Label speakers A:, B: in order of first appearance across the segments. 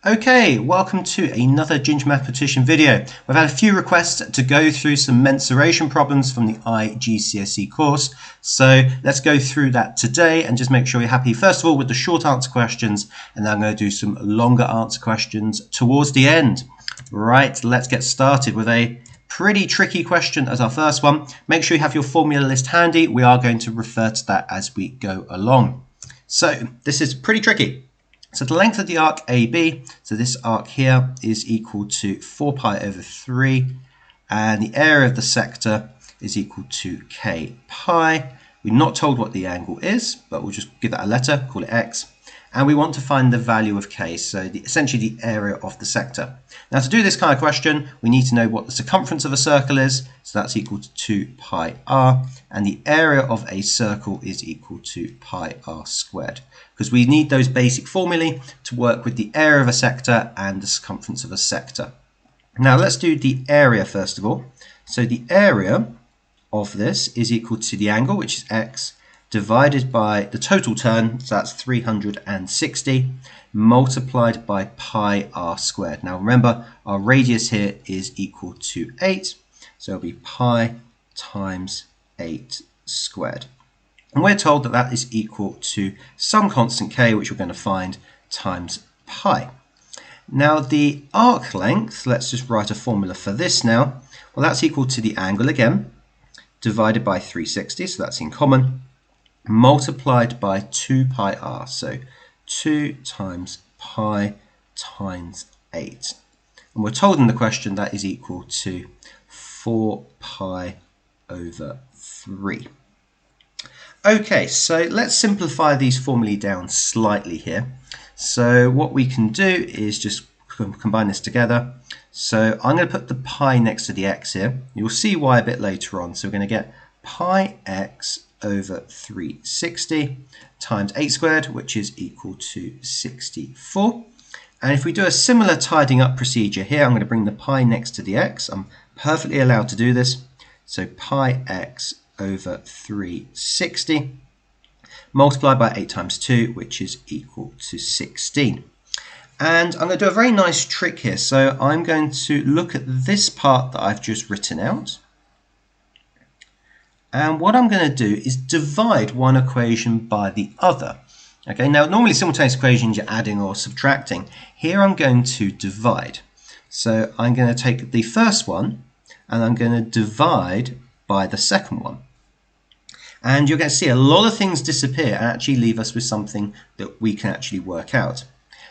A: Okay, welcome to another Ginger Mathematician video. We've had a few requests to go through some mensuration problems from the IGCSE course, so let's go through that today and just make sure you're happy first of all with the short answer questions, and then I'm going to do some longer answer questions towards the end. Right, let's get started with a pretty tricky question as our first one. Make sure you have your formula list handy. We are going to refer to that as we go along. So this is pretty tricky. So the length of the arc AB, so this arc here, is equal to 4 pi over 3, and the area of the sector is equal to k pi. We're not told what the angle is, but we'll just give that a letter, call it x, and we want to find the value of k, so essentially the area of the sector. Now to do this kind of question, we need to know what the circumference of a circle is, so that's equal to 2 pi r, and the area of a circle is equal to pi r squared. Because we need those basic formulae to work with the area of a sector and the circumference of a sector. Now let's do the area first of all. So the area of this is equal to the angle, which is x, divided by the total turn, so that's 360, multiplied by pi r squared. Now remember, our radius here is equal to 8, so it'll be pi times 8 squared. And we're told that that is equal to some constant k, which we're going to find, times pi. Now the arc length, let's just write a formula for this now. Well, that's equal to the angle again, divided by 360, so that's in common, multiplied by 2 pi r, so 2 times pi times 8. And we're told in the question that is equal to 4 pi over 3. Okay, so let's simplify these formulae down slightly here. So what we can do is just combine this together. So I'm going to put the pi next to the x here. You'll see why a bit later on. So we're going to get pi x over 360 times 8 squared, which is equal to 64. And if we do a similar tidying up procedure here, I'm going to bring the pi next to the x. I'm perfectly allowed to do this. So pi x over 360 multiplied by 8 times 2, which is equal to 16. And I'm going to do a very nice trick here. So I'm going to look at this part that I've just written out. And what I'm going to do is divide one equation by the other. Okay, now normally simultaneous equations you're adding or subtracting. Here I'm going to divide. So I'm going to take the first one and I'm going to divide by the second one. And you're going to see a lot of things disappear and actually leave us with something that we can actually work out.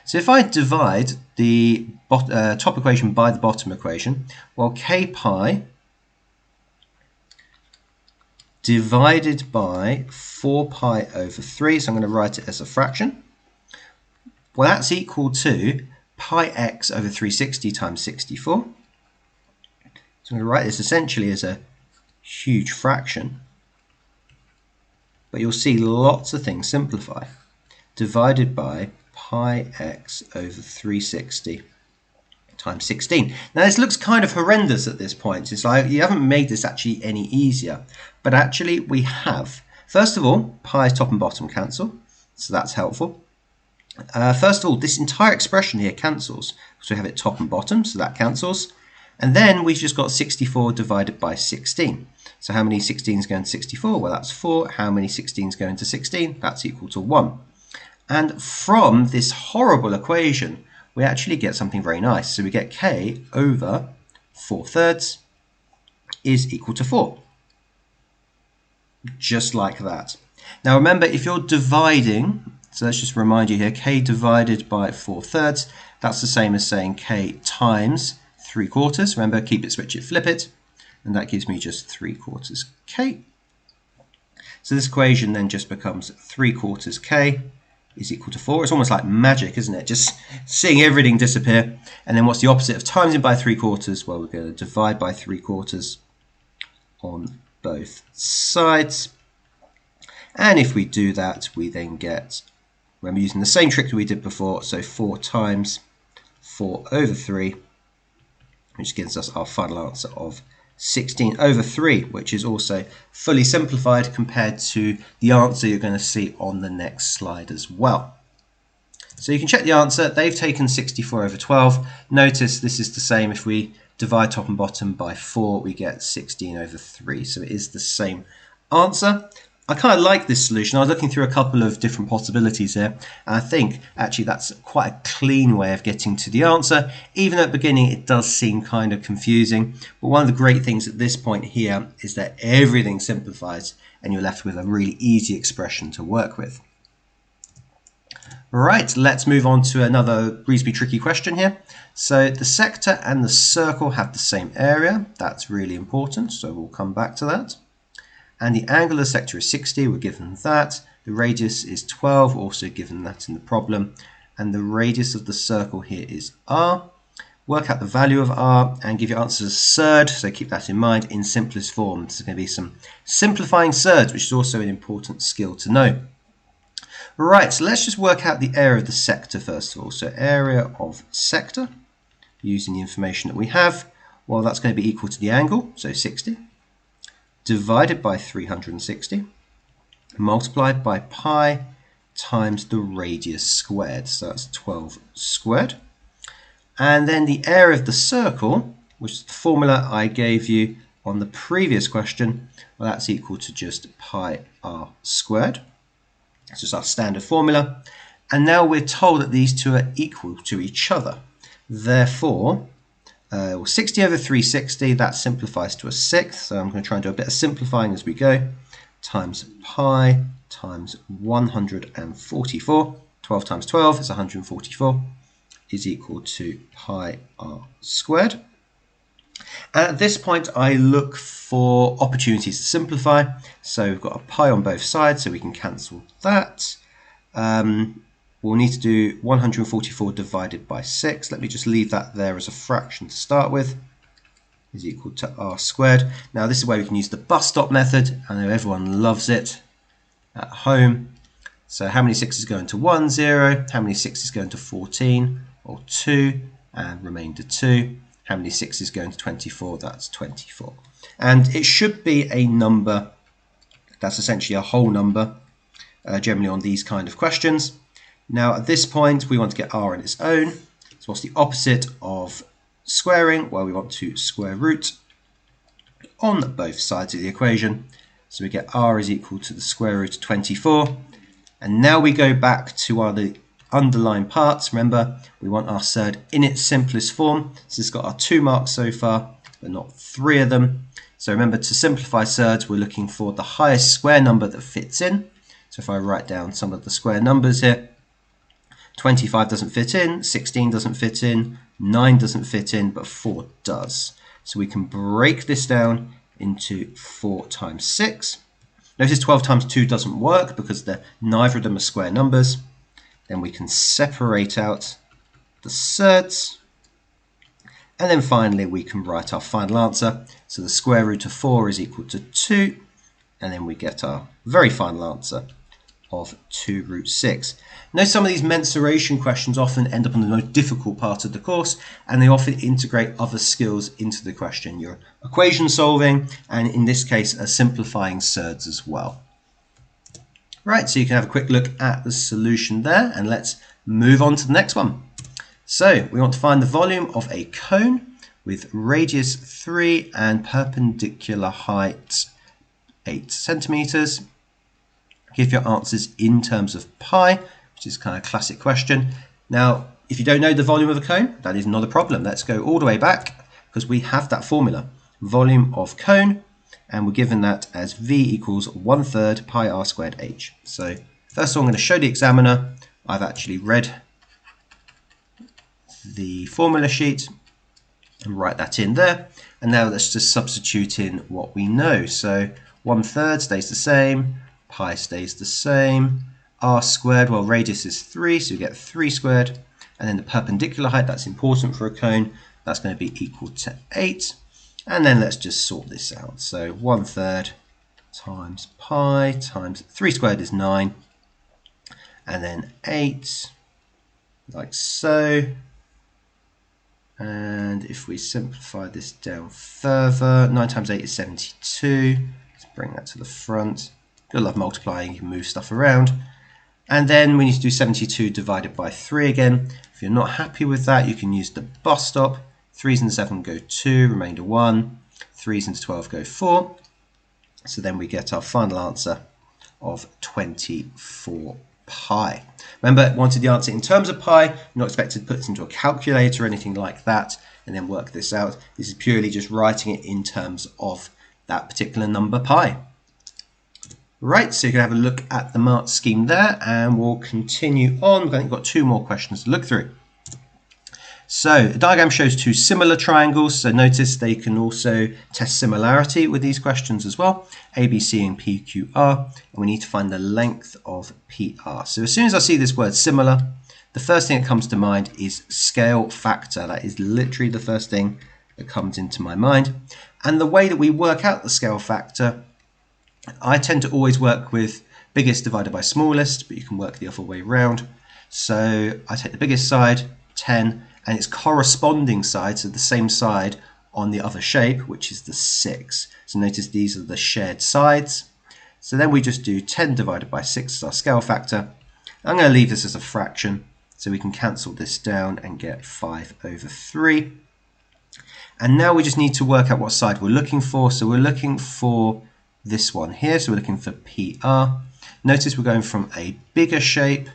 A: So if I divide the top equation by the bottom equation, well, k pi divided by 4 pi over 3, so I'm going to write it as a fraction. Well, that's equal to pi x over 360 times 64. So I'm going to write this essentially as a huge fraction. But you'll see lots of things simplify. Divided by pi x over 360 times 16. Now this looks kind of horrendous at this point. It's like you haven't made this actually any easier. But actually we have. First of all, pi's top and bottom cancel. So that's helpful. First of all, this entire expression here cancels. So we have it top and bottom, so that cancels. And then we've just got 64 divided by 16. So how many 16s go into 64? Well, that's 4. How many 16s go into 16? That's equal to 1. And from this horrible equation, we actually get something very nice. So we get k over 4/3 is equal to 4. Just like that. Now remember, if you're dividing, so let's just remind you here, k divided by 4/3, that's the same as saying k times 3/4. Remember, keep it, switch it, flip it. And that gives me just 3/4 k. So this equation then just becomes 3/4 k is equal to 4. It's almost like magic, isn't it? Just seeing everything disappear. And then what's the opposite of timesing by 3/4? Well, we're going to divide by 3/4 on both sides. And if we do that, we then get, remember, using the same trick that we did before, so 4 times 4 over 3, which gives us our final answer of 16 over 3, which is also fully simplified compared to the answer you're going to see on the next slide as well. So you can check the answer. They've taken 64 over 12. Notice this is the same. If we divide top and bottom by 4, we get 16 over 3. So it is the same answer. I kind of like this solution. I was looking through a couple of different possibilities here, and I think actually that's quite a clean way of getting to the answer. Even at the beginning it does seem kind of confusing, but one of the great things at this point here is that everything simplifies and you're left with a really easy expression to work with. Right, let's move on to another reasonably tricky question here. So the sector and the circle have the same area. That's really important, so we'll come back to that. And the angle of the sector is 60, we're given that. The radius is 12, also given that in the problem. And the radius of the circle here is r. Work out the value of r and give your answers as surd, so keep that in mind, in simplest form. There's going to be some simplifying surds, which is also an important skill to know. Right, so let's just work out the area of the sector first of all. So area of sector, using the information that we have, well, that's going to be equal to the angle, so 60. Divided by 360, multiplied by pi times the radius squared, so that's 12 squared. And then the area of the circle, which is the formula I gave you on the previous question, well, that's equal to just pi r squared. That's just our standard formula. And now we're told that these two are equal to each other. Therefore, 60 over 360, that simplifies to a sixth, so I'm going to try and do a bit of simplifying as we go, times pi times 144, 12 times 12 is 144, is equal to pi r squared. And at this point I look for opportunities to simplify, so we've got a pi on both sides, so we can cancel that. We'll need to do 144 divided by 6. Let me just leave that there as a fraction to start with. Is equal to r squared. Now this is where we can use the bus stop method. I know everyone loves it at home. So how many 6's go into 1, 0. How many 6's go into 14, or 2, and remainder 2. How many 6's go into 24? That's 24. And it should be a number that's essentially a whole number, generally on these kind of questions. Now at this point we want to get r on its own. So what's the opposite of squaring? Well, we want to square root on both sides of the equation. So we get r is equal to the square root of 24. And now we go back to the underlined parts. Remember, we want our surd in its simplest form. So it's got our 2 marks so far, but not 3 of them. So remember, to simplify surds, we're looking for the highest square number that fits in. So if I write down some of the square numbers here, 25 doesn't fit in, 16 doesn't fit in, 9 doesn't fit in, but 4 does. So we can break this down into 4 times 6. Notice 12 times 2 doesn't work because neither of them are square numbers. Then we can separate out the surds. And then finally we can write our final answer. So the square root of 4 is equal to 2. And then we get our very final answer of 2 root 6. Now some of these mensuration questions often end up on the most difficult part of the course, and they often integrate other skills into the question. Your equation solving, and in this case simplifying surds as well. Right, so you can have a quick look at the solution there, and let's move on to the next one. So we want to find the volume of a cone with radius 3 and perpendicular height 8 centimeters. Give your answers in terms of pi, which is kind of a classic question. Now, if you don't know the volume of a cone, that is not a problem. Let's go all the way back because we have that formula. Volume of cone, and we're given that as V equals 1/3 pi r squared h. So first of all, I'm going to show the examiner I've actually read the formula sheet and write that in there. And now let's just substitute in what we know. So 1/3 stays the same. Pi stays the same. R squared, well, radius is 3, so we get 3 squared. And then the perpendicular height, that's important for a cone, that's going to be equal to 8. And then let's just sort this out. So 1/3 times pi times 3 squared is 9. And then 8, like so. And if we simplify this down further, 9 times 8 is 72. Let's bring that to the front. I love multiplying, you can move stuff around. And then we need to do 72 divided by 3 again. If you're not happy with that, you can use the bus stop. 3's into 7 go 2, remainder 1. 3's into 12 go 4. So then we get our final answer of 24 pi. Remember, wanted the answer in terms of pi. You're not expected to put this into a calculator or anything like that and then work this out. This is purely just writing it in terms of that particular number pi. Right, so you can have a look at the mark scheme there, and we'll continue on. We've got 2 more questions to look through. So the diagram shows 2 similar triangles, so notice they can also test similarity with these questions as well, ABC and PQR, and we need to find the length of PR. So as soon as I see this word similar, the first thing that comes to mind is scale factor. That is literally the first thing that comes into my mind. And the way that we work out the scale factor, I tend to always work with biggest divided by smallest, but you can work the other way around. So I take the biggest side, 10, and its corresponding side, so the same side on the other shape, which is the 6. So notice these are the shared sides. So then we just do 10 divided by 6 as our scale factor. I'm going to leave this as a fraction, so we can cancel this down and get 5 over 3. And now we just need to work out what side we're looking for. So we're looking for this one here, so we're looking for PR. Notice we're going from a bigger shape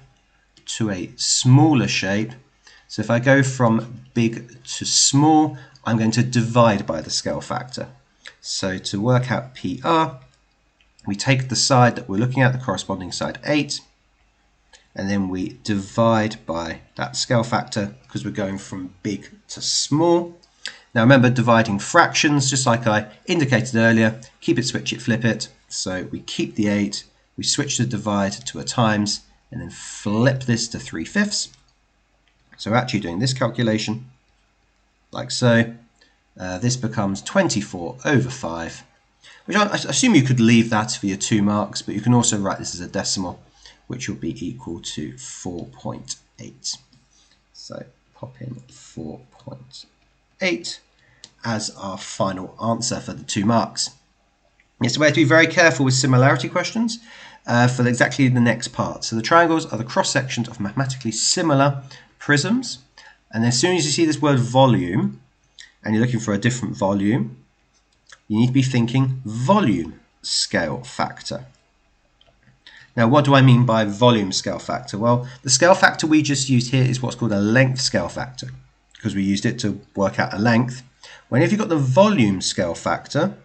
A: to a smaller shape. So if I go from big to small, I'm going to divide by the scale factor. So to work out PR, we take the side that we're looking at, the corresponding side 8, and then we divide by that scale factor because we're going from big to small. Now remember, dividing fractions, just like I indicated earlier, keep it, switch it, flip it. So we keep the 8, we switch the divide to a times, and then flip this to 3/5. So we're actually doing this calculation, like so. This becomes 24 over 5, which I assume you could leave that for your 2 marks, but you can also write this as a decimal, which will be equal to 4.8. So pop in 4.8 as our final answer for the 2 marks. Yes, we have to be very careful with similarity questions for exactly the next part. So the triangles are the cross sections of mathematically similar prisms, and as soon as you see this word volume and you're looking for a different volume, you need to be thinking volume scale factor. Now what do I mean by volume scale factor? Well, the scale factor we just used here is what's called a length scale factor, because we used it to work out a length. When if you've got the volume scale factor,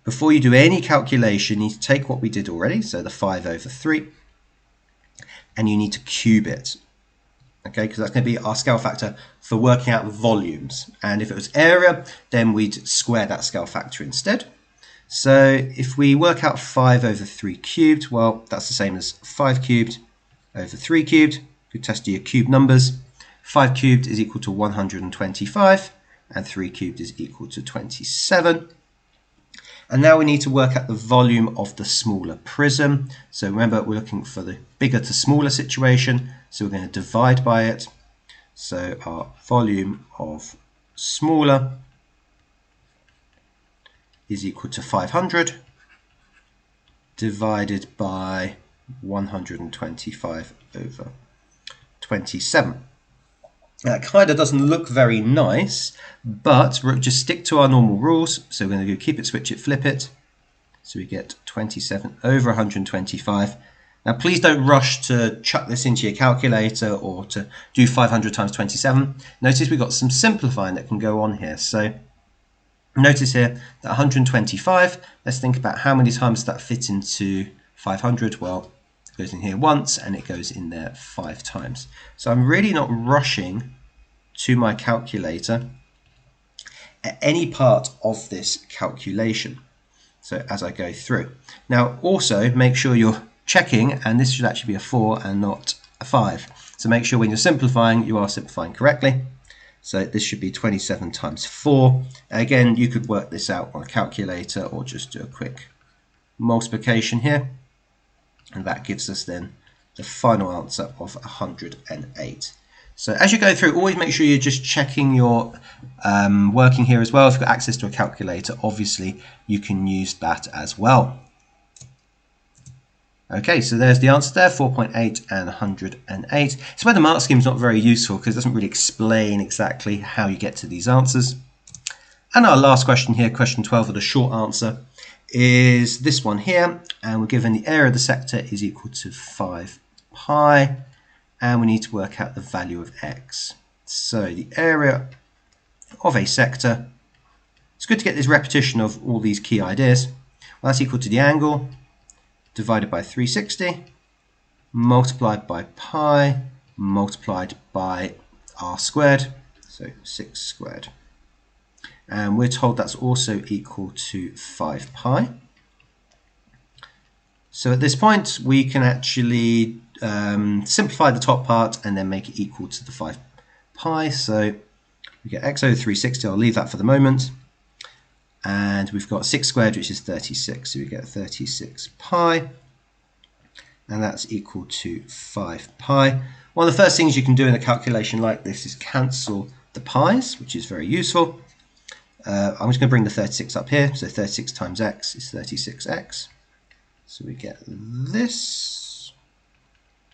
A: before you do any calculation, you need to take what we did already, so the 5 over 3, and you need to cube it. Okay, because that's going to be our scale factor for working out volumes. And if it was area, then we'd square that scale factor instead. So if we work out 5 over 3 cubed, well, that's the same as 5 cubed over 3 cubed. You test your cube numbers. 5 cubed is equal to 125, and 3 cubed is equal to 27. And now we need to work out the volume of the smaller prism. So remember, we're looking for the bigger to smaller situation, so we're going to divide by it. So our volume of smaller is equal to 500 divided by 125 over 27. Now, it kind of doesn't look very nice, but we'll just stick to our normal rules. So we're going to go keep it, switch it, flip it. So we get 27 over 125. Now please don't rush to chuck this into your calculator or to do 500 times 27. Notice we've got some simplifying that can go on here. So notice here that 125, let's think about how many times that fits into 500. Well, it goes in here once and it goes in there 5 times. So I'm really not rushing to my calculator at any part of this calculation. So as I go through. Now also make sure you're checking, and this should actually be a 4 and not a 5. So make sure when you're simplifying, you are simplifying correctly. So this should be 27 times 4. Again, you could work this out on a calculator or just do a quick multiplication here. And that gives us then the final answer of 108. So as you go through, always make sure you're just checking your working here as well. If you've got access to a calculator, obviously you can use that as well. Okay, so there's the answer there, 4.8 and 108. It's where the mark scheme is not very useful because it doesn't really explain exactly how you get to these answers. And our last question here, question 12 for the short answer, is this one here. And we're given the area of the sector is equal to 5 pi. And we need to work out the value of x. So the area of a sector, it's good to get this repetition of all these key ideas. Well, that's equal to the angle divided by 360 multiplied by pi multiplied by r squared, so 6 squared. And we're told that's also equal to 5 pi. So at this point we can actually simplify the top part and then make it equal to the 5 pi. So we get x over 360, I'll leave that for the moment. And we've got 6 squared, which is 36, so we get 36 pi. And that's equal to 5 pi. One of the first things you can do in a calculation like this is cancel the pi's, which is very useful. I'm just going to bring the 36 up here, so 36 times x is 36x. So we get this.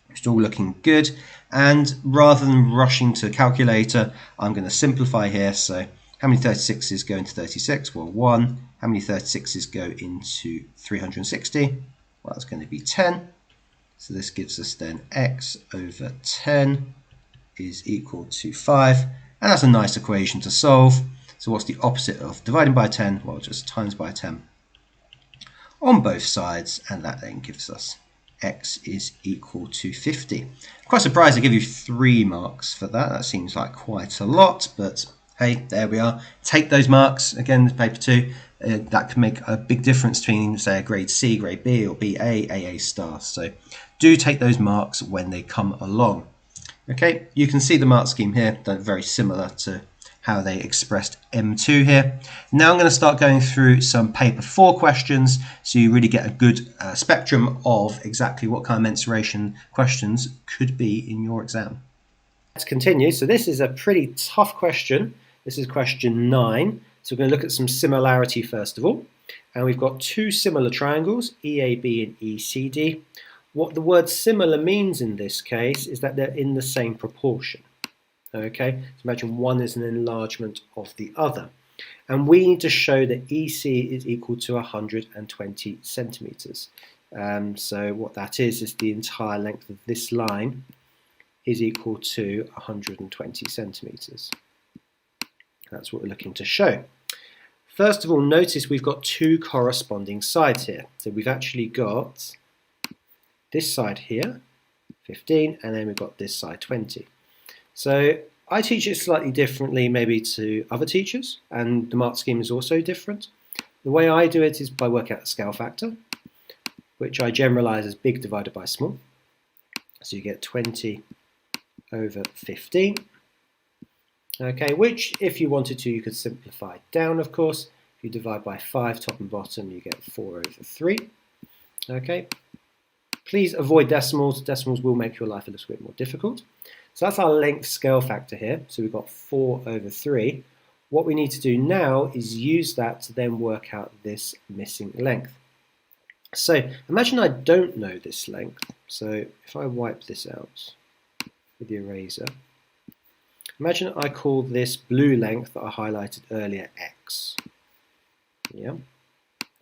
A: It's all looking good. And rather than rushing to a calculator, I'm going to simplify here. So how many 36s go into 36? Well, 1. How many 36s go into 360? Well, that's going to be 10. So this gives us then x over 10 is equal to 5. And that's a nice equation to solve. So what's the opposite of dividing by 10? Well, just times by 10 on both sides. And that then gives us x is equal to 50. I'm quite surprised I give you 3 marks for that. That seems like quite a lot, but hey, there we are. Take those marks. Again, paper 2. That can make a big difference between, say, a grade C, grade B, or BA, AA star. So do take those marks when they come along. Okay, you can see the mark scheme here. They're very similar to how they expressed M2 here. Now I'm going to start going through some paper 4 questions so you really get a good spectrum of exactly what kind of mensuration questions could be in your exam. Let's continue. So this is a pretty tough question. This is question 9. So we're going to look at some similarity first of all. And we've got 2 similar triangles, EAB and ECD. What the word similar means in this case is that they're in the same proportion. Okay, so imagine one is an enlargement of the other. And we need to show that EC is equal to 120 centimeters. So what that is the entire length of this line is equal to 120 centimeters. That's what we're looking to show. First of all, notice we've got 2 corresponding sides here. So we've actually got this side here, 15, and then we've got this side, 20. So I teach it slightly differently maybe to other teachers, and the mark scheme is also different. The way I do it is by working out the scale factor, which I generalize as big divided by small. So you get 20 over 15. Okay, which if you wanted to, you could simplify down, of course. If you divide by 5 top and bottom, you get 4 over 3. Okay, please avoid decimals. Decimals will make your life a little bit more difficult. So that's our length scale factor here. So we've got 4 over 3. What we need to do now is use that to then work out this missing length. So imagine I don't know this length. So if I wipe this out with the eraser, imagine I call this blue length that I highlighted earlier x. Yeah.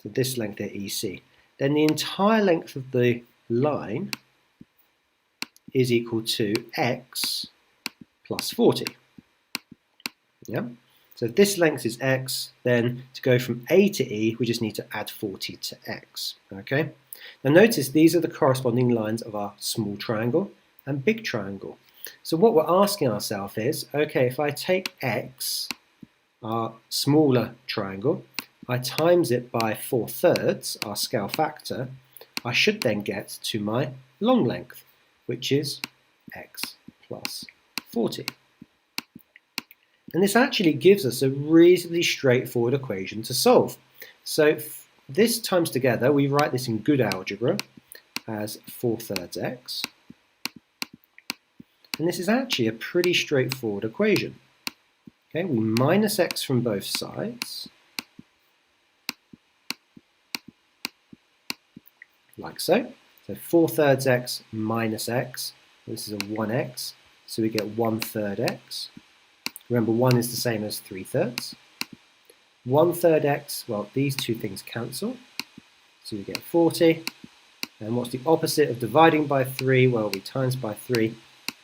A: So this length here, EC. Then the entire length of the line is equal to x plus 40. Yeah. So if this length is x, then to go from A to E, we just need to add 40 to x. Okay. Now notice these are the corresponding lines of our small triangle and big triangle. So what we're asking ourselves is, okay, if I take x, our smaller triangle, I times it by 4/3, our scale factor, I should then get to my long length, which is x plus 40. And this actually gives us a reasonably straightforward equation to solve. So this times together, we write this in good algebra as 4/3 x. And this is actually a pretty straightforward equation. Okay, we minus x from both sides, like so. So 4/3 x minus x, this is a 1x, so we get 1/3 x. Remember, 1 is the same as 3/3. 1/3 x, well, these two things cancel, so we get 40. And what's the opposite of dividing by 3? Well, we times by 3.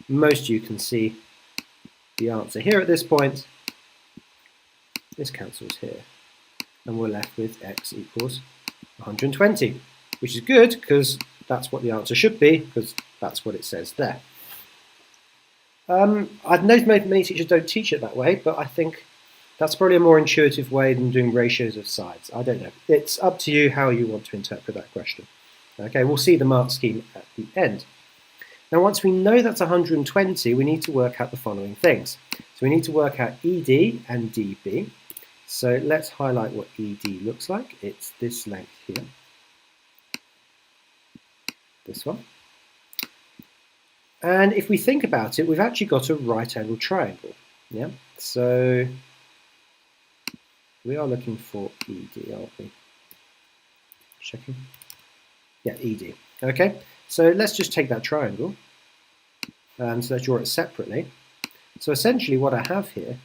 A: Most of you can see the answer here at this point. This cancels here. And we're left with x equals 120, which is good because that's what the answer should be, because that's what it says there. I've noticed many teachers don't teach it that way, but I think that's probably a more intuitive way than doing ratios of sides. I don't know. It's up to you how you want to interpret that question. Okay, we'll see the mark scheme at the end. Now, once we know that's 120, we need to work out the following things. So we need to work out ED and DB. So let's highlight what ED looks like. It's this length here. This one. And if we think about it, we've actually got a right-angled triangle. Yeah. So we are looking for ED, aren't we? Checking. Yeah, ED. Okay. So let's just take that triangle. So let's draw it separately. So essentially what I have here,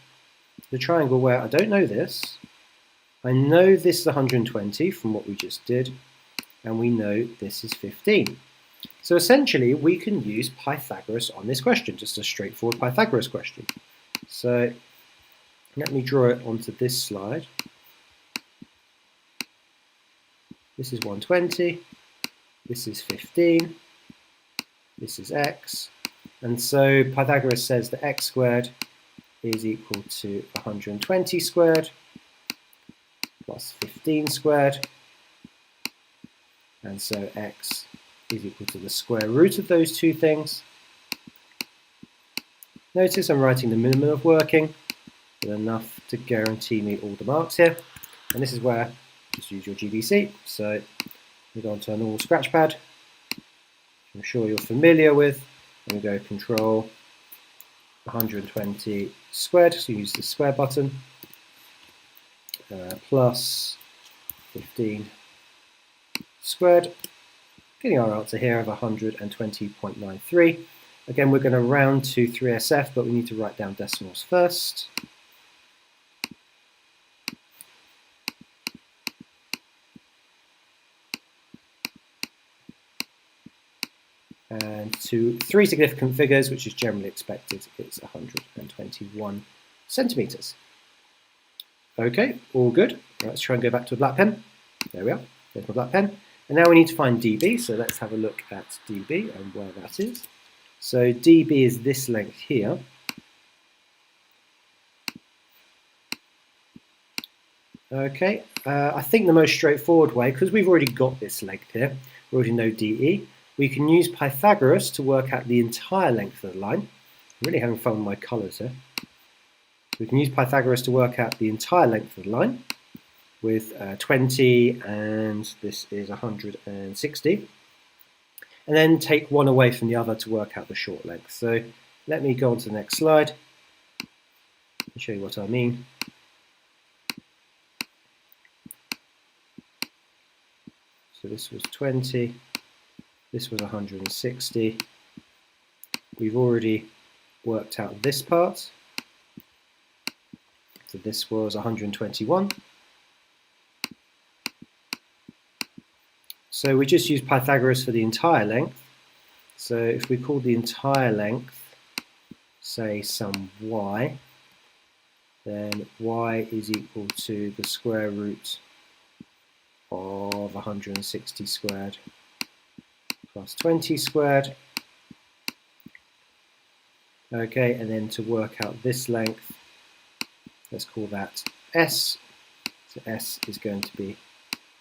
A: the triangle where I don't know this, I know this is 120 from what we just did, and we know this is 15. So essentially, we can use Pythagoras on this question, just a straightforward Pythagoras question. So let me draw it onto this slide. This is 120, this is 15, this is x, and so Pythagoras says that x squared is equal to 120 squared plus 15 squared, and so x is equal to the square root of those two things. Notice I'm writing the minimum of working, but enough to guarantee me all the marks here. And this is where just use your GBC. So we go on to a normal scratch pad, I'm sure you're familiar with, and we go control 120 squared, so use the square button, plus 15 squared, getting our answer here of 120.93. Again, we're going to round to 3SF, but we need to write down decimals first. And to three significant figures, which is generally expected, it's 121 centimeters. Okay, all good. Let's try and go back to a black pen. There we are. There's my black pen. And now we need to find dB, so let's have a look at dB and where that is. So dB is this length here. Okay, I think the most straightforward way, because we've already got this length here, we already know dE, we can use Pythagoras to work out the entire length of the line. I'm really having fun with my colours here. We can use Pythagoras to work out the entire length of the line with 20, and this is 160. And then take one away from the other to work out the short length. So let me go on to the next slide and show you what I mean. So this was 20, this was 160. We've already worked out this part. So this was 121. So we just use Pythagoras for the entire length. So if we call the entire length, say some y, then y is equal to the square root of 160 squared plus 20 squared. Okay, and then to work out this length, let's call that s. So s is going to be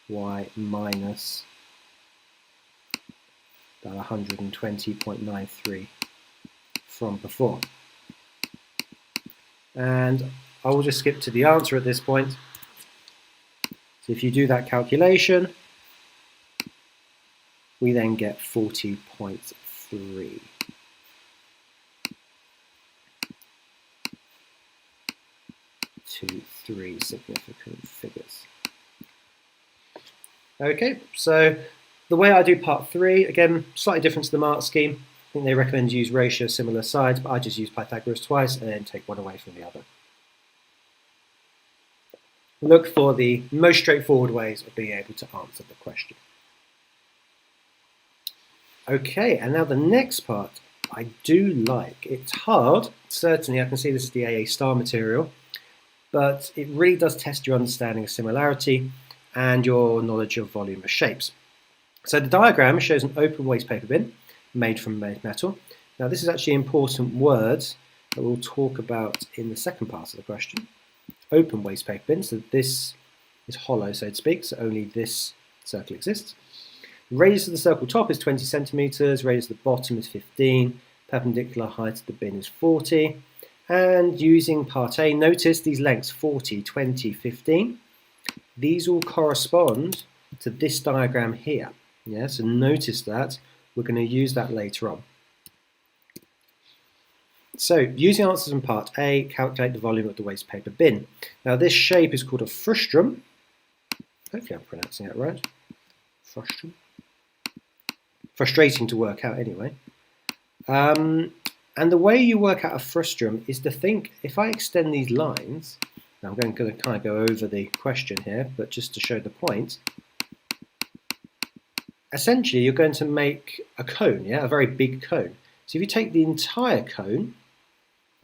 A: y minus that 120.93 from before. And I will just skip to the answer at this point. So if you do that calculation, we then get 40.3. To three significant figures. Okay, so The way I do part 3, again, slightly different to the mark scheme. I think they recommend you use ratio similar sides, but I just use Pythagoras twice and then take one away from the other. Look for the most straightforward ways of being able to answer the question. Okay, and now the next part I do like. It's hard, certainly I can see this is the AA star material, but it really does test your understanding of similarity and your knowledge of volume of shapes. So the diagram shows an open waste paper bin made from metal. Now this is actually important words that we'll talk about in the second part of the question. Open waste paper bin, so this is hollow, so to speak, so only this circle exists. Radius of the circle top is 20 centimeters, radius of the bottom is 15, perpendicular height of the bin is 40, and using part A, notice these lengths 40, 20, 15, these all correspond to this diagram here. Yeah, so notice that, we're going to use that later on. So, using answers in part A, calculate the volume of the waste paper bin. Now this shape is called a frustum. Hopefully I'm pronouncing that right. Frustum. Frustrating to work out anyway. And the way you work out a frustum is to think, if I extend these lines, now I'm going to kind of go over the question here, but just to show the point, essentially you're going to make a cone, yeah, a very big cone. So if you take the entire cone,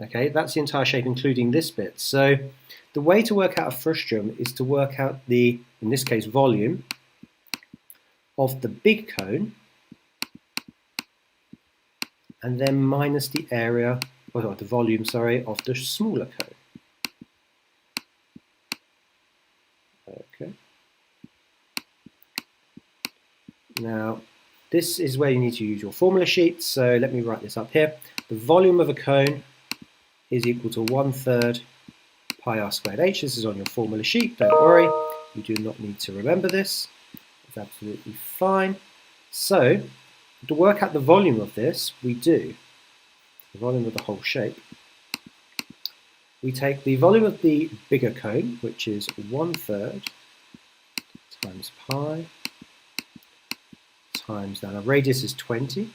A: okay, that's the entire shape including this bit. So the way to work out a frustum is to work out the, in this case, volume of the big cone and then minus the area, or the volume, sorry, of the smaller cone. Okay. Now, this is where you need to use your formula sheet, so let me write this up here. The volume of a cone is equal to 1/3 pi r squared h. This is on your formula sheet, don't worry. You do not need to remember this. It's absolutely fine. So, to work out the volume of this, we do the volume of the whole shape. We take the volume of the bigger cone, which is 1/3 times pi times, now the radius is 20.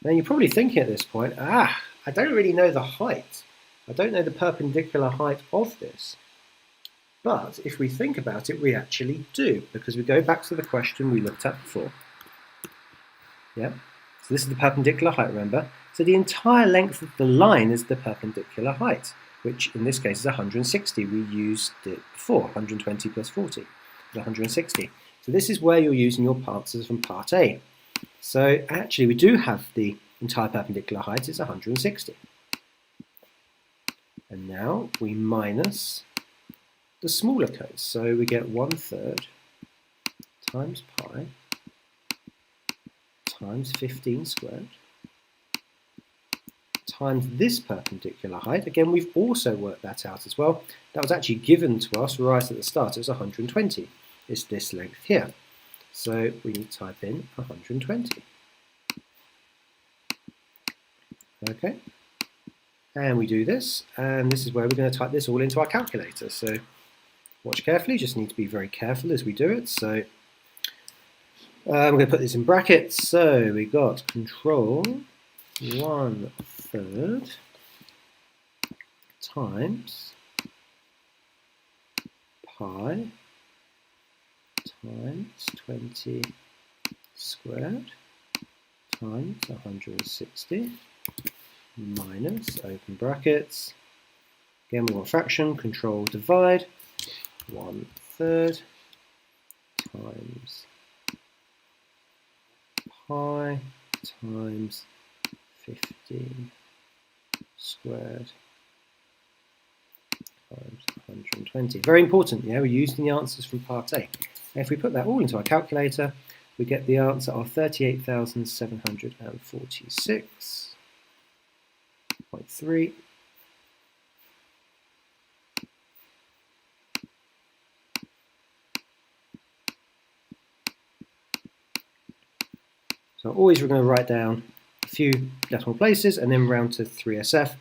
A: Now you're probably thinking at this point, I don't really know the height. I don't know the perpendicular height of this. But if we think about it, we actually do, because we go back to the question we looked at before. Yeah, so this is the perpendicular height, remember? So the entire length of the line is the perpendicular height, which in this case is 160. We used it before, 120 plus 40 is 160. So this is where you're using your answers from part A. So actually we do have the entire perpendicular height, it's 160. And now we minus the smaller cone. So we get 1/3 times pi times 15 squared times this perpendicular height. Again, we've also worked that out as well. That was actually given to us right at the start. It was 120. It's this length here. So we need to type in 120. Okay. And we do this, and this is where we're going to type this all into our calculator. So watch carefully, just need to be very careful as we do it. So I'm going to put this in brackets. So we got control 1/3 times pi times 20 squared times 160 minus, open brackets, again we want fraction, control divide, 1/3 times pi times 15 squared times 120. Very important, yeah, we're using the answers from part A. And if we put that all into our calculator, we get the answer of 38,746.3. So always we're going to write down a few decimal places and then round to 3SF.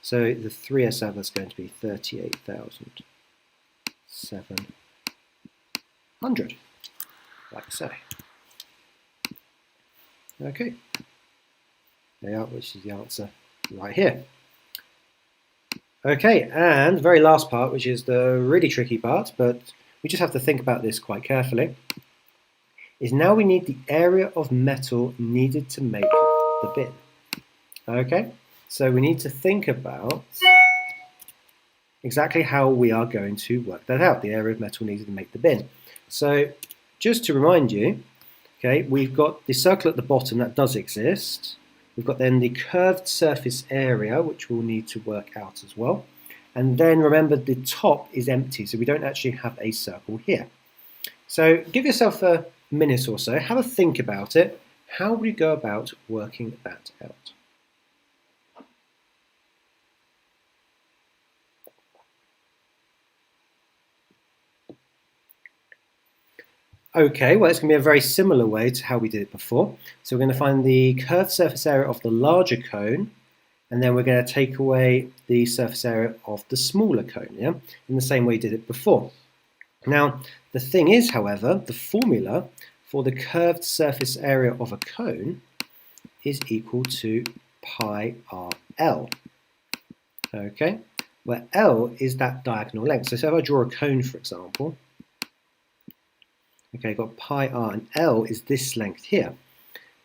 A: So the 3s out is going to be 38,700, like I say. Okay, there, which is the answer right here. Okay, and the very last part, which is the really tricky part, but we just have to think about this quite carefully, is now we need the area of metal needed to make the bin. Okay, so we need to think about exactly how we are going to work that out, the area of metal needed to make the bin. So just to remind you, okay, we've got the circle at the bottom that does exist. We've got then the curved surface area, which we'll need to work out as well. And then remember, the top is empty, so we don't actually have a circle here. So give yourself a minute or so, have a think about it. How would you go about working that out? Okay, well, it's going to be a very similar way to how we did it before. So we're going to find the curved surface area of the larger cone, and then we're going to take away the surface area of the smaller cone, yeah, in the same way we did it before. Now, the thing is, however, the formula for the curved surface area of a cone is equal to pi RL. Okay, where L is that diagonal length. So if I draw a cone, for example, okay, got pi r, and L is this length here.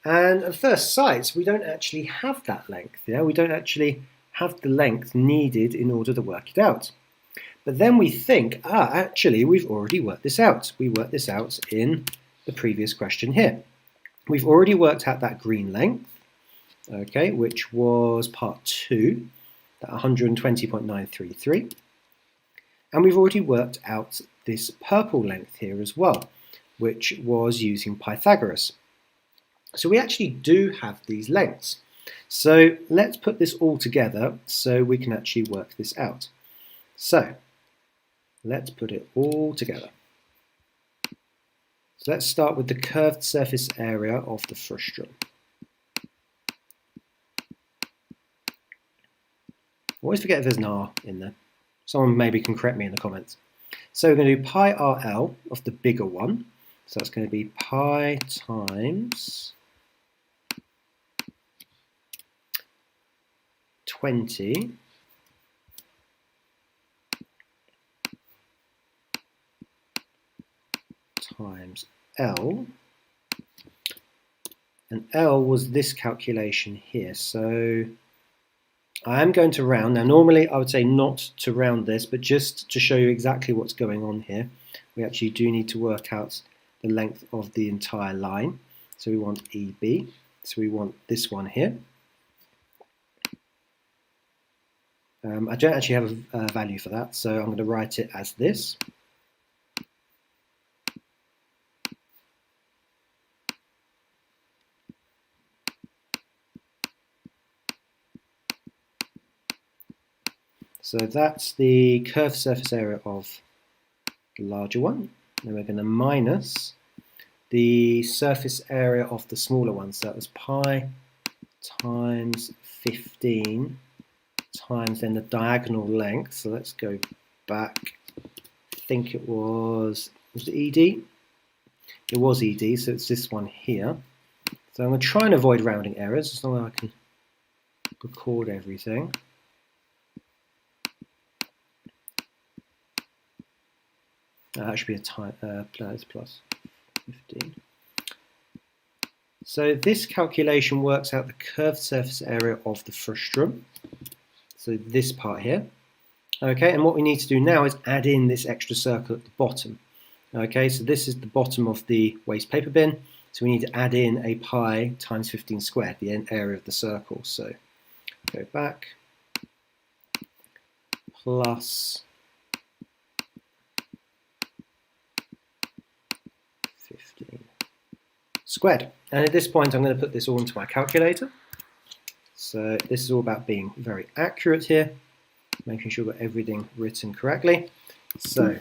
A: And at first sight, we don't actually have that length. Yeah? We don't actually have the length needed in order to work it out. But then we think, actually, we've already worked this out. We worked this out in the previous question here. We've already worked out that green length, okay, which was part 2, that 120.933. And we've already worked out this purple length here as well, which was using Pythagoras. So we actually do have these lengths. So let's put this all together so we can actually work this out. So let's put it all together. So let's start with the curved surface area of the frustum. Always forget if there's an R in there. Someone maybe can correct me in the comments. So we're going to do pi RL of the bigger one. So that's going to be pi times 20 times L, and L was this calculation here. So I am going to round. Now normally I would say not to round this, but just to show you exactly what's going on here, we actually do need to work out the length of the entire line. So we want EB, so we want this one here. I don't actually have a value for that, so I'm going to write it as this. So that's the curved surface area of the larger one. Then we're going to minus the surface area of the smaller one. So that was pi times 15 times then the diagonal length. So let's go back. I think it was it ED? It was ED, so it's this one here. So I'm going to try and avoid rounding errors as long as I can record everything. That should be a time plus 15. So this calculation works out the curved surface area of the frustum. So this part here. Okay, and what we need to do now is add in this extra circle at the bottom. Okay, so this is the bottom of the waste paper bin. So we need to add in a pi times 15 squared, the area of the circle. So go back, plus 15 squared. And at this point, I'm going to put this all into my calculator. So this is all about being very accurate here, making sure we've got everything written correctly. So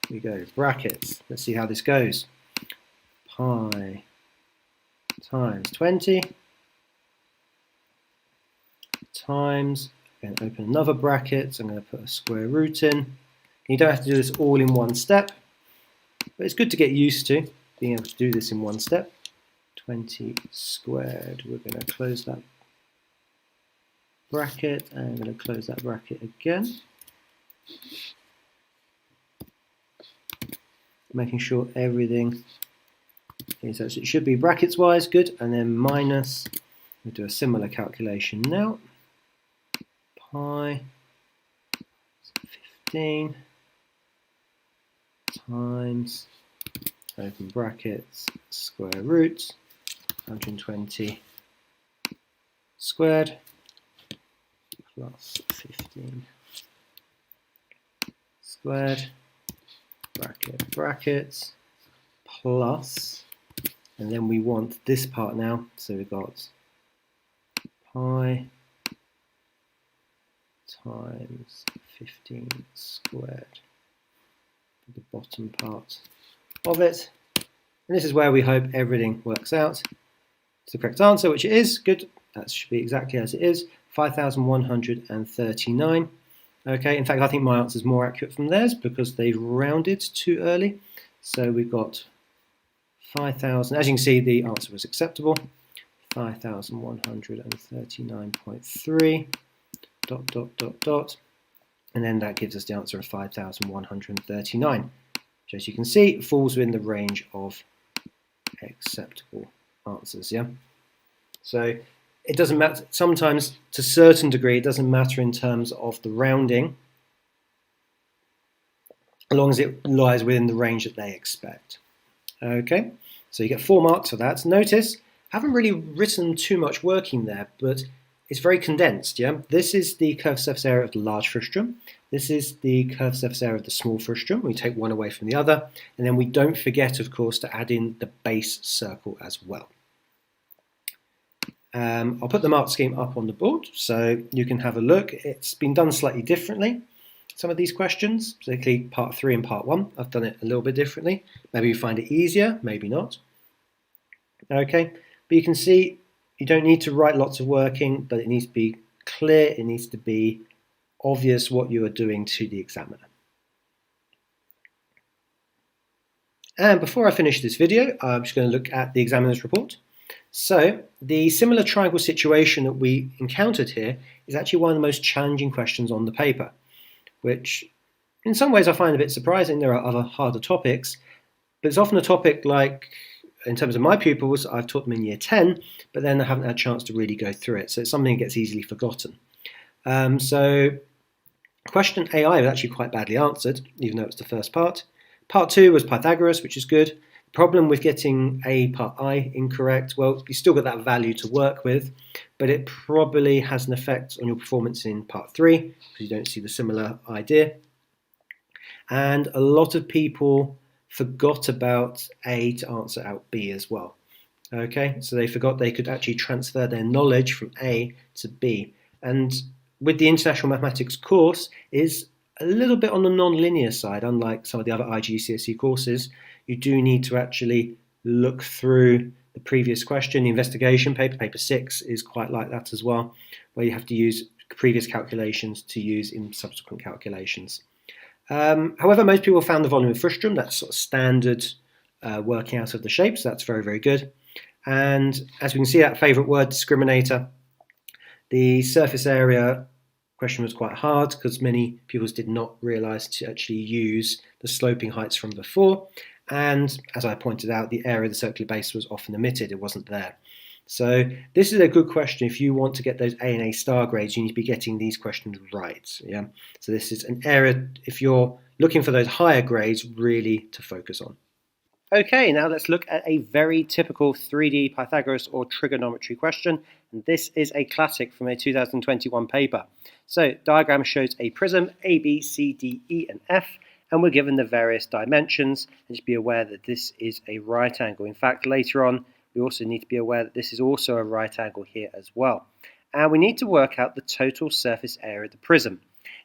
A: we go brackets. Let's see how this goes. Pi times 20 times I'm going to open another bracket. I'm going to put a square root in. You don't have to do this all in one step, but it's good to get used to being able to do this in one step. 20 squared. We're going to close that bracket, and I'm going to close that bracket again. Making sure everything is as it should be brackets wise, good, and then minus, we'll do a similar calculation now. Pi 15 times, open brackets, square root, 120 squared plus 15 squared, bracket, brackets, plus, and then we want this part now, so we've got pi times 15 squared, the bottom part of it. And this is where we hope everything works out. It's the correct answer, which it is. Good. That should be exactly as it is. 5,139. Okay, in fact, I think my answer is more accurate from theirs because they've rounded too early. So we've got 5,000. As you can see, the answer was acceptable. 5,139.3 ... And then that gives us the answer of 5,139, which, as you can see, falls within the range of acceptable answers. Yeah. So it doesn't matter. Sometimes, to a certain degree, it doesn't matter in terms of the rounding, as long as it lies within the range that they expect. Okay. So you get 4 marks for that. Notice, I haven't really written too much working there, but it's very condensed. Yeah. This is the curved surface area of the large frustum. This is the curved surface area of the small frustum. We take one away from the other, and then we don't forget, of course, to add in the base circle as well. I'll put the mark scheme up on the board so you can have a look. It's been done slightly differently. Some of these questions, particularly part 3 and part 1, I've done it a little bit differently. Maybe you find it easier, maybe not. Okay, but you can see you don't need to write lots of working, but it needs to be clear, it needs to be obvious what you are doing to the examiner. And before I finish this video, I'm just going to look at the examiner's report. So the similar triangle situation that we encountered here is actually one of the most challenging questions on the paper, which in some ways I find a bit surprising. There are other harder topics, but it's often a topic like, in terms of my pupils, I've taught them in year 10, but then I haven't had a chance to really go through it. So it's something that gets easily forgotten. So question AI was actually quite badly answered, even though it's the first part. Part 2 was Pythagoras, which is good. Problem with getting A part I incorrect, well, you still got that value to work with, but it probably has an effect on your performance in part 3 because you don't see the similar idea. And a lot of people forgot about A to answer out B as well. Okay, so they forgot they could actually transfer their knowledge from A to B. And with the International Mathematics course is a little bit on the non-linear side, unlike some of the other IGCSE courses. You do need to actually look through the previous question. The investigation paper, paper 6, is quite like that as well, where you have to use previous calculations to use in subsequent calculations. However, most people found the volume of frustum. That's sort of standard working out of the shapes. So that's very, very good. And as we can see, that favourite word, discriminator, the surface area question was quite hard because many pupils did not realise to actually use the sloping heights from before. And as I pointed out, the area of the circular base was often omitted. It wasn't there. So this is a good question. If you want to get those A and A star grades, you need to be getting these questions right. Yeah. So this is an area, if you're looking for those higher grades, really to focus on. Okay, now let's look at a very typical 3D Pythagoras or trigonometry question. And this is a classic from a 2021 paper. So diagram shows a prism, A, B, C, D, E, and F, and we're given the various dimensions. And just be aware that this is a right angle. In fact, later on, we also need to be aware that this is also a right angle here as well. And we need to work out the total surface area of the prism.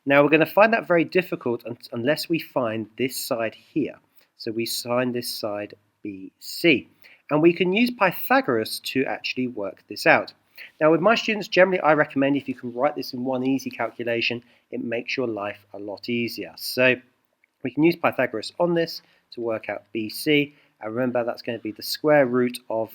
A: Now, we're going to find that very difficult unless we find this side here. So we find this side BC. And we can use Pythagoras to actually work this out. Now with my students, generally I recommend if you can write this in one easy calculation, it makes your life a lot easier. So we can use Pythagoras on this to work out BC, and remember that's going to be the square root of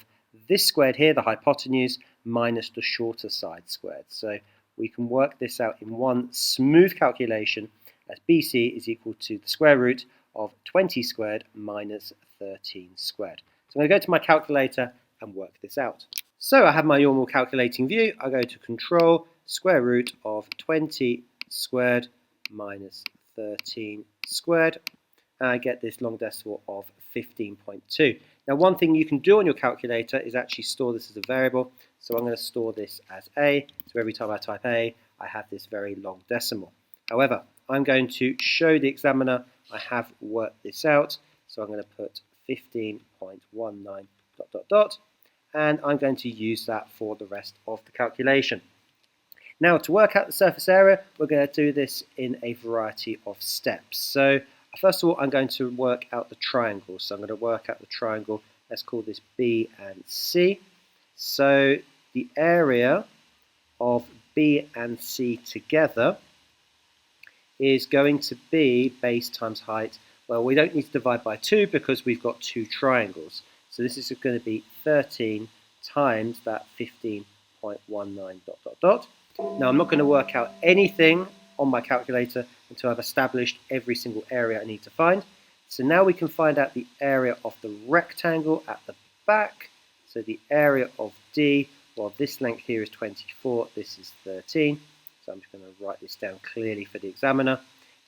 A: this squared here, the hypotenuse, minus the shorter side squared. So we can work this out in one smooth calculation as BC is equal to the square root of 20 squared minus 13 squared. So I'm going to go to my calculator and work this out. So I have my normal calculating view. I go to control square root of 20 squared minus 13 squared, and I get this long decimal of 15.2. Now one thing you can do on your calculator is actually store this as a variable. So I'm going to store this as A. So every time I type A, I have this very long decimal. However, I'm going to show the examiner I have worked this out. So I'm going to put 15.19 ... and I'm going to use that for the rest of the calculation. Now to work out the surface area, we're going to do this in a variety of steps. So first of all, I'm going to work out the triangle. So I'm going to work out the triangle, let's call this B and C. So the area of B and C together is going to be base times height. Well, we don't need to divide by 2 because we've got two triangles. So this is going to be 13 times that 15.19 ... Now I'm not going to work out anything on my calculator until I've established every single area I need to find. So now we can find out the area of the rectangle at the back. So the area of D, well this length here is 24, this is 13. So I'm just going to write this down clearly for the examiner.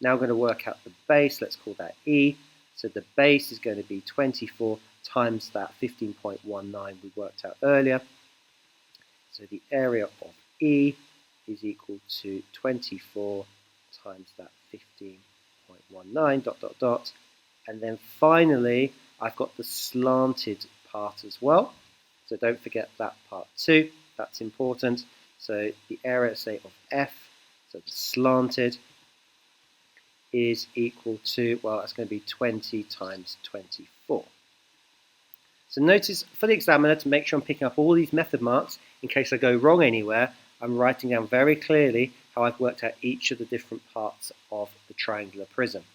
A: Now I'm going to work out the base, let's call that E. So the base is going to be 24 times that 15.19 we worked out earlier. So the area of E is equal to 24 times that 15.19 ... And then finally, I've got the slanted part as well. So don't forget that part too. That's important. So the area, say, of F, so the slanted, is equal to, well, that's going to be 20 times 24. So notice for the examiner, to make sure I'm picking up all these method marks in case I go wrong anywhere, I'm writing down very clearly how I've worked out each of the different parts of the triangular prism.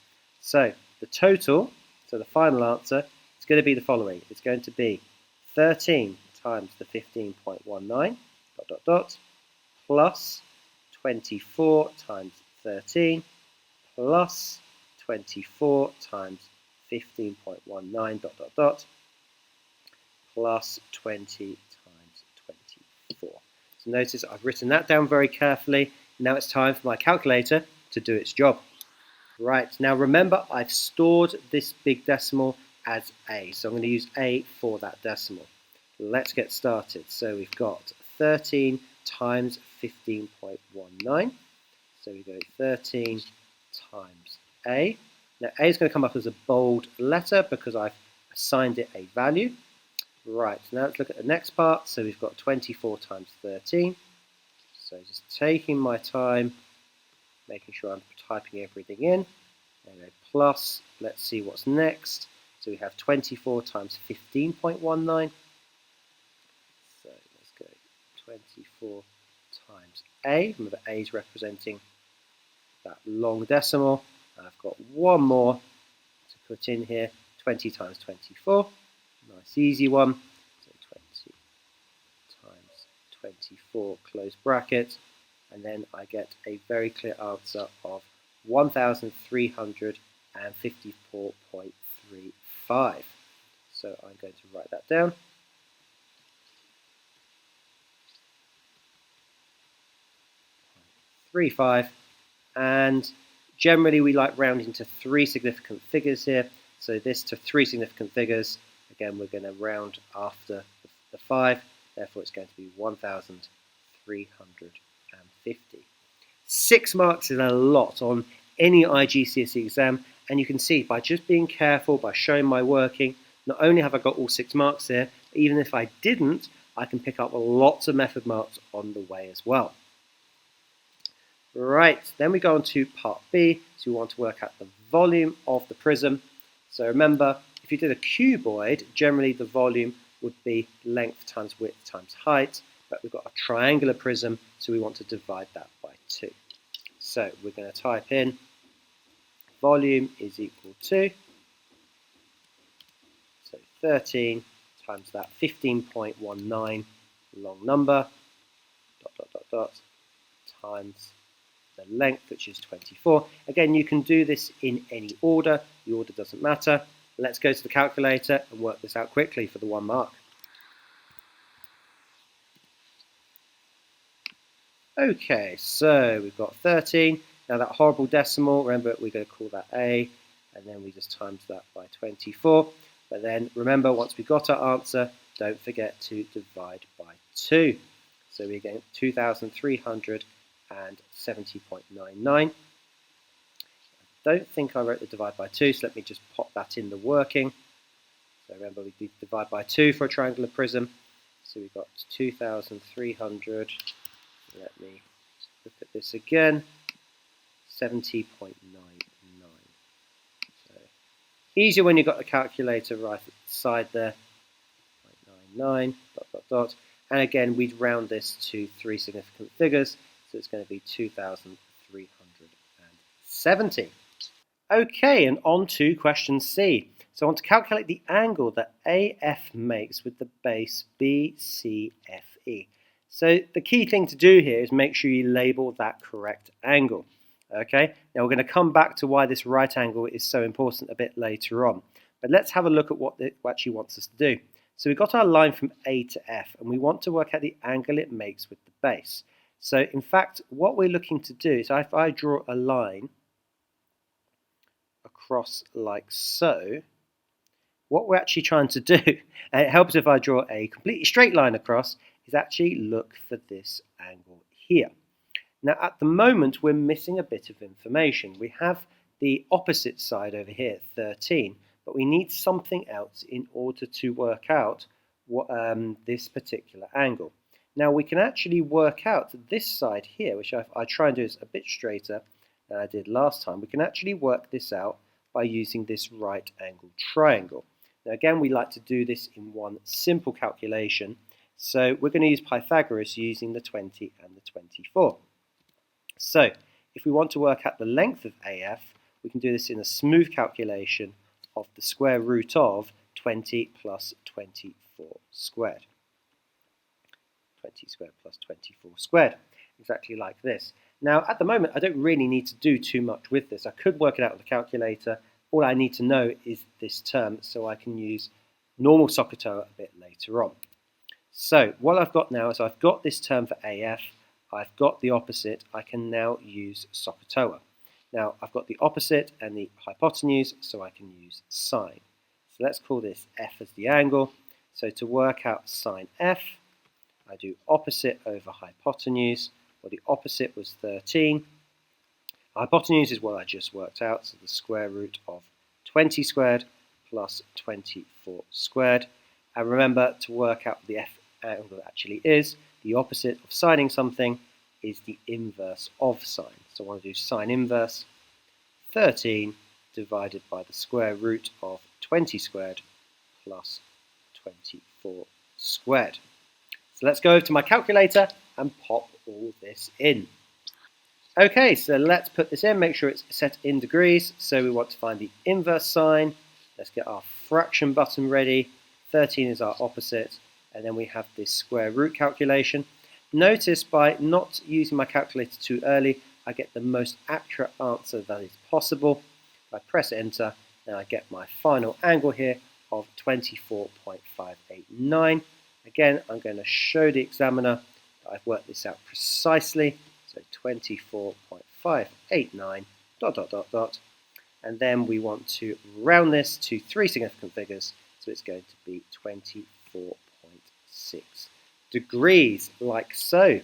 A: So the total, so the final answer, is going to be the following. It's going to be 13 times the 15.19 ... plus 24 times 13 plus 24 times 15.19 ... plus 20 times 24. So notice I've written that down very carefully. Now it's time for my calculator to do its job. Right, now remember I've stored this big decimal as A. So I'm going to use A for that decimal. Let's get started. So we've got 13 times 15.19. So we go 13 times A. Now A is going to come up as a bold letter because I've assigned it a value. Right, now let's look at the next part. So we've got 24 times 13. So just taking my time, making sure I'm typing everything in. There we go, plus, let's see what's next. So we have 24 times 15.19. So let's go 24 times A. Remember A is representing that long decimal. And I've got one more to put in here, 20 times 24. Nice easy one. So 20 times 24, close bracket. And then I get a very clear answer of 1,354.35. So I'm going to write that down. And generally we like rounding to 3 significant figures here. So this to 3 significant figures. Again, we're going to round after the 5. Therefore, it's going to be 1,350. 6 marks is a lot on any IGCSE exam. And you can see by just being careful, by showing my working, not only have I got all 6 marks here, even if I didn't, I can pick up lots of method marks on the way as well. Right, then we go on to part B. So we want to work out the volume of the prism. So remember, if you did a cuboid, generally the volume would be length times width times height. but we've got a triangular prism, so we want to divide that by 2. So we're going to type in volume is equal to, so 13 times that 15.19 long number, times the length, which is 24. Again, you can do this in any order. The order doesn't matter. Let's go to the calculator and work this out quickly for the 1 mark. Okay, so we've got 13. Now that horrible decimal, remember we're going to call that A, and then we just times that by 24. But then remember, once we've got our answer, don't forget to divide by 2. So we're getting 2,370.99. I don't think I wrote the divide by 2, so let me just pop that in the working. So remember, we did divide by 2 for a triangular prism. So we've got 2,300. Let me look at this again. 70.99. So easier when you've got the calculator right at the side there. 0.99, ... And again, we'd round this to 3 significant figures, so it's going to be 2,370. Okay, and on to question C. So I want to calculate the angle that AF makes with the base BCFE. So the key thing to do here is make sure you label that correct angle. Okay, now we're going to come back to why this right angle is so important a bit later on. But let's have a look at what it actually wants us to do. So we've got our line from A to F, and we want to work out the angle it makes with the base. So in fact, what we're looking to do is if I draw a line across like so, what we're actually trying to do, and it helps if I draw a completely straight line across, is actually look for this angle here. Now at the moment we're missing a bit of information. We have the opposite side over here, 13, but we need something else in order to work out what, this particular angle. Now we can actually work out this side here, which I try and do is a bit straighter than I did last time. We can actually work this out by using this right angle triangle. Now again, we like to do this in one simple calculation. So we're going to use Pythagoras using the 20 and the 24. So if we want to work out the length of AF, we can do this in a smooth calculation of the square root of 20 plus 24 squared. 20 squared plus 24 squared, exactly like this. Now at the moment I don't really need to do too much with this. I could work it out with a calculator. All I need to know is this term, so I can use normal SOHCAHTOA a bit later on. So what I've got now is I've got this term for AF, I've got the opposite, I can now use SOHCAHTOA. Now I've got the opposite and the hypotenuse, so I can use sine. So let's call this F as the angle. So to work out sine F, I do opposite over hypotenuse. Well, the opposite was 13. Hypotenuse is what I just worked out, so the square root of 20 squared plus 24 squared. And remember, to work out what the F angle actually is, the opposite of sining something is the inverse of sine. So I want to do sine inverse 13 divided by the square root of 20 squared plus 24 squared. So let's go over to my calculator and pop all this in. Okay, so let's put this in, make sure it's set in degrees. So we want to find the inverse sine. Let's get our fraction button ready. 13 is our opposite, and then we have this square root calculation. Notice by not using my calculator too early, I get the most accurate answer that is possible. I press enter, and I get my final angle here of 24.589. Again, I'm going to show the examiner that I've worked this out precisely. So 24.589, ... And then we want to round this to 3 significant figures. So it's going to be 24.6 degrees, like so.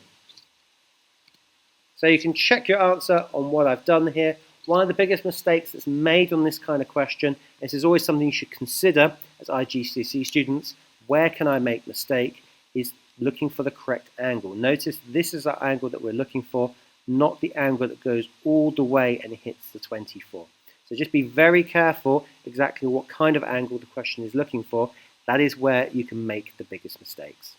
A: So you can check your answer on what I've done here. One of the biggest mistakes that's made on this kind of question, this is always something you should consider as IGCSE students, where can I make mistake, is looking for the correct angle. Notice this is our angle that we're looking for, not the angle that goes all the way and hits the 24. So just be very careful exactly what kind of angle the question is looking for. That is where you can make the biggest mistakes.